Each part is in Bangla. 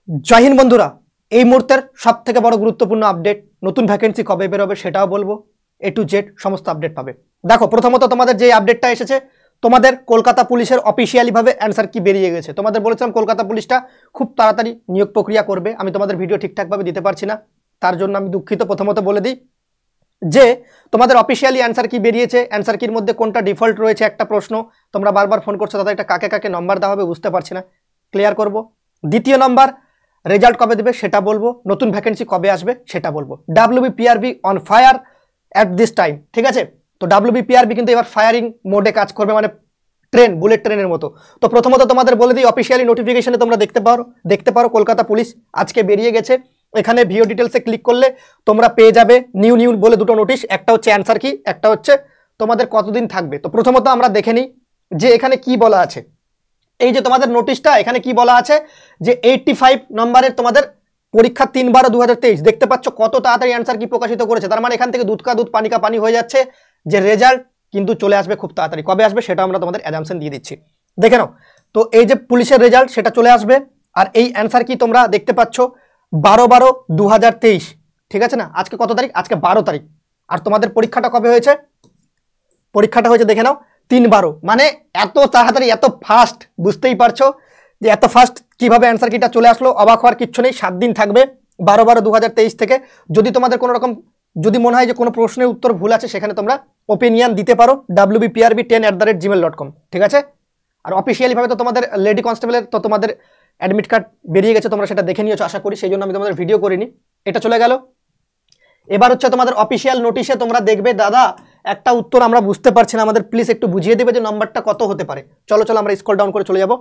जय हिंद बंधुरा এই মুহূর্তের সবথেকে বড় গুরুত্বপূর্ণ আপডেট নতুন ভ্যাকেন্সি কবে বের হবে সেটাও বলবো এ টু জেড সমস্ত আপডেট পাবে। দেখো প্রথমত তোমাদের যে আপডেটটা এসেছে তোমাদের কলকাতা পুলিশের অফিশিয়ালি ভাবে অ্যানসার কি বেরিয়ে গেছে। তোমাদের বলেছিলাম কলকাতা পুলিশটা খুব তাড়াতাড়ি নিয়োগ প্রক্রিয়া করবে, আমি তোমাদের ভিডিও ঠিকঠাক ভাবে দিতে পারছি না, তার জন্য আমি দুঃখিত। প্রথমত বলে দিই যে তোমাদের অফিশিয়ালি অ্যানসার কি বেরিয়েছে, অ্যানসার কির মধ্যে কোনটা ডিফল্ট রয়েছে একটা প্রশ্ন, তোমরা বারবার ফোন করছো দাদা এটা কাকে কাকে নাম্বার দেওয়া হবে বুঝতে পারছি না, ক্লিয়ার করব। দ্বিতীয় নাম্বার রেজাল্ট কবে দেবে সেটা বলবো, নতুন ভ্যাকেন্সি কবে আসবে সেটা বলবো। WBPRB on fire at this time, ঠিক আছে। তো ডাব্লিউবিপিআরবি কিন্তু এবার ফায়ারিং মোডে কাজ করবে, মানে ট্রেন, বুলেট ট্রেনের মতো। তো প্রথমত তোমাদের বলে দিই অফিশিয়ালি নোটিফিকেশনে তোমরা দেখতে পারো কলকাতা পুলিশ আজকে বেরিয়ে গেছে। এখানে ভিও ডিটেলসে ক্লিক করলে তোমরা পেয়ে যাবে নিউ বলে দুটো নোটিশ, একটা হচ্ছে অ্যানসার কি, একটা হচ্ছে তোমাদের কতদিন থাকবে। তো প্রথমত আমরা দেখে নিই যে এখানে কি বলা আছে। এই যে তোমাদের নোটিশটা এখানে কি বলা আছে যে 85 নম্বরের তোমাদের পরীক্ষা 3/12/2023 দেখতে পাচ্ছ কত তাড়াতাড়ি অ্যানসার কি প্রকাশিত করেছে। তার মানে এখান থেকে দুধ কা দুধ পানি কা পানি হয়ে যাচ্ছে যে রেজাল্ট কিন্তু চলে আসবে খুব তাড়াতাড়ি। কবে আসবে সেটা আমরা তোমাদের অ্যাজাম্পশন দিয়ে দিচ্ছি, দেখে নাও। তো এই যে পুলিশের রেজাল্ট সেটা চলে আসবে, আর এই অ্যানসার কি তোমরা দেখতে পাচ্ছ 12/12/2023, ঠিক আছে না। আজকে কত তারিখ, আজকে 12 তারিখ। আর তোমাদের পরীক্ষাটা কবে হয়েছে, পরীক্ষাটা হয়েছে দেখে নাও 3/12, মানে এত তাড়াতাড়ি এত ফাস্ট, বুঝতেই পারছো যে এত ফাস্ট কিভাবে অ্যান্সার কিটা চলে আসলো। অবাক হওয়ার কিচ্ছু নেই, 7 দিন থাকবে 12/12/2023 থেকে। যদি তোমাদের কোনো রকম যদি মনে হয় যে কোনো প্রশ্নের উত্তর ভুল আছে সেখানে তোমরা ওপিনিয়ন দিতে পারো wbprb10@gmail.com, ঠিক আছে। আর অফিসিয়ালি ভাবে তো তোমাদের লেডি কনস্টেবলের তো তোমাদের অ্যাডমিট কার্ড বেরিয়ে গেছে, তোমরা সেটা দেখে নিয়েছো আশা করি, সেই জন্য আমি তোমাদের ভিডিও করিনি, এটা চলে গেল। এবার হচ্ছে তোমাদের অফিসিয়াল নোটিশে তোমরা দেখবে দাদা একটা উত্তর আমরা বুঝতে পারছি না, আমাদের প্লিজ একটু বুঝিয়ে দেবে যে নাম্বারটা কত হতে পারে। চলো আমরা স্ক্রল ডাউন করে চলে যাব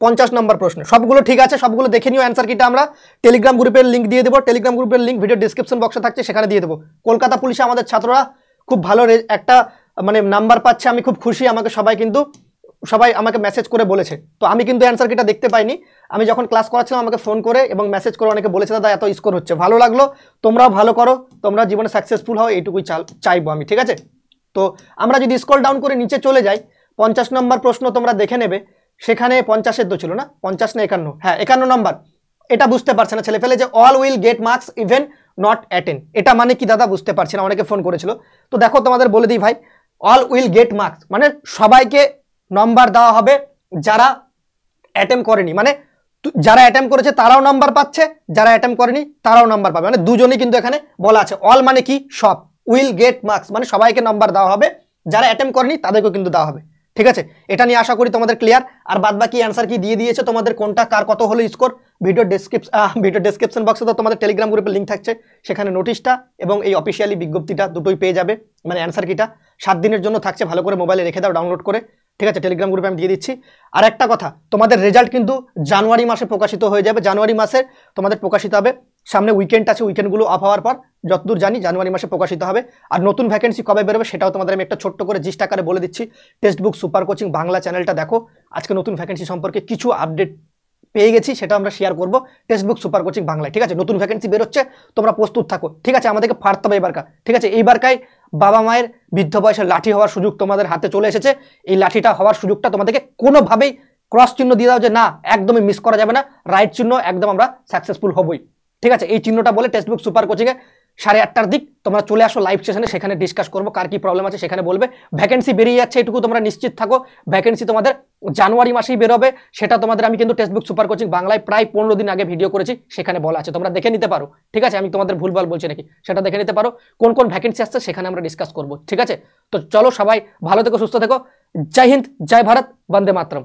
50 নম্বর প্রশ্ন। সবগুলো ঠিক আছে, সবগুলো দেখে নিও। অ্যান্সার কিটা আমরা টেলিগ্রাম গ্রুপের লিঙ্ক দিয়ে দেবো, টেলিগ্রাম গ্রুপের লিঙ্ক ভিডিও ডিসক্রিপশন বক্সে থাকছে সেখানে দিয়ে দেবো। কলকাতা পুলিশে আমাদের ছাত্ররা খুব ভালো একটা মানে নাম্বার পাচ্ছে, আমি খুব খুশি। আমাকে সবাই আমাকে মেসেজ করে বলেছে, তো আমি কিন্তু অ্যান্সার কিটা দেখতে পাইনি। আমি যখন ক্লাস করাচ্ছিলাম আমাকে ফোন করে এবং মেসেজ করে অনেকে বলেছে দাদা এত স্কোর হচ্ছে, ভালো লাগলো। তোমরাও ভালো করো, তোমরা জীবনে সাকসেসফুল হও, এইটুকুই চাইবো আমি, ঠিক আছে। তো আমরা যদি স্ক্রল ডাউন করে নিচে চলে যাই 50 নম্বর প্রশ্ন তোমরা দেখে নেবে। সেখানে 50-এর তো ছিল না, 50 না 51, হ্যাঁ 51 নম্বর। এটা বুঝতে পারছে না ছেলে ফেলে যে all will get marks even not attend, এটা মানে কি দাদা বুঝতে পারছি না, অনেকে ফোন করেছিল। তো দেখো তোমাদের বলে দিই ভাই, অল উইল গেট মার্কস মানে সবাইকে নম্বর দেওয়া হবে যারা অ্যাটেম্প করেনি, মানে যারা অ্যাটেম্প করেছে তারাও নাম্বার পাচ্ছে, যারা অ্যাটেম্প করেনি তারাও নাম্বার পাবে, মানে দুজনই কিন্তু এখানে বলা আছে। অল মানে কি সব, উইল গেট মার্কস মানে সবাইকে নাম্বার দেওয়া হবে, যারা অ্যাটেম্প করেনি তাদেরকেও কিন্তু দেওয়া হবে, ঠিক আছে। এটা নিয়ে আশা করি তোমাদের ক্লিয়ার। আর বাদ বাকি অ্যান্সার কি দিয়ে দিয়েছে, তোমাদের কোনটা কার কত হলো স্কোর ভিডিও ডেসক্রিপশন বক্সে তো তোমাদের টেলিগ্রাম গ্রুপের লিঙ্ক থাকছে, সেখানে নোটিশটা এবং এই অফিসিয়ালি বিজ্ঞপ্তিটা দুটোই পেয়ে যাবে, মানে অ্যান্সার কিটা 7 দিনের জন্য থাকছে, ভালো করে মোবাইলে রেখে দাও ডাউনলোড করে, ঠিক আছে। টেলিগ্রাম গ্রুপে আমি দিয়ে দিচ্ছি। আর একটা কথা, তোমাদের রেজাল্ট কিন্তু জানুয়ারি মাসে প্রকাশিত হয়ে যাবে, জানুয়ারি মাসে তোমাদের প্রকাশিত হবে। সামনে উইকেন্ড আছে, উইকেন্ডগুলো অফ হওয়ার পর যতদূর জানি জানুয়ারি মাসে প্রকাশিত হবে। আর নতুন ভ্যাকেন্সি কবে বেরোবে সেটাও তোমাদের আমি একটা ছোট্ট করে জিস্ট আকারে বলে দিচ্ছি। Text book super coaching Bangla চ্যানেলটা দেখো, আজকে নতুন ভ্যাকেন্সি সম্পর্কে কিছু আপডেট পেয়ে গেছি, সেটা আমরা শেয়ার করবো টেক্সট বুক সুপার কোচিং বাংলায়, ঠিক আছে। নতুন ভ্যাকেন্সি বেরোচ্ছে, তোমরা প্রস্তুত থাকো, ঠিক আছে। আমাদেরকে ফাড়তে হবে এবারকার, ঠিক আছে। এইবারকায় বাবা মায়ের বৃদ্ধ বয়সের লাঠি হওয়ার সুযোগ তোমাদের হাতে চলে এসেছে। এই লাঠিটা হওয়ার সুযোগটা তোমাদেরকে কোনোভাবেই ক্রস চিহ্ন দিয়ে দাও যে না, একদমই মিস করা যাবে না, রাইট চিহ্ন, একদম আমরা সাকসেসফুল হবই, ঠিক আছে। এই চিহ্নটা বলে টেক্সট বুক সুপার কোচিংয়ে 8:30টার দিক তোমরা চলে আসো লাইভ সেশনে, সেখানে ডিসকাস করবো কার কি প্রবলেম আছে সেখানে বলবে। ভ্যাকেন্সি বেরিয়ে যাচ্ছে এটুকু তোমরা নিশ্চিত থাকো, ভ্যাকেন্সি তোমাদের জানুয়ারি মাসেই বেরোবে। সেটা তোমাদের আমি কিন্তু টেক্সট বুক সুপার কোচিং বাংলায় প্রায় 15 দিন আগে ভিডিও করেছি, সেখানে বলা আছে, তোমরা দেখে নিতে পারো, ঠিক আছে। আমি তোমাদের ভুলভাল বলছি নাকি সেটা দেখে নিতে পারো, কোন কোন ভ্যাকেন্সি আসছে সেখানে আমরা ডিসকাস করবো, ঠিক আছে। তো চলো সবাই ভালো থেকো, সুস্থ থেকো, জয় হিন্দ, জয় ভারত, বন্দে মাতরম।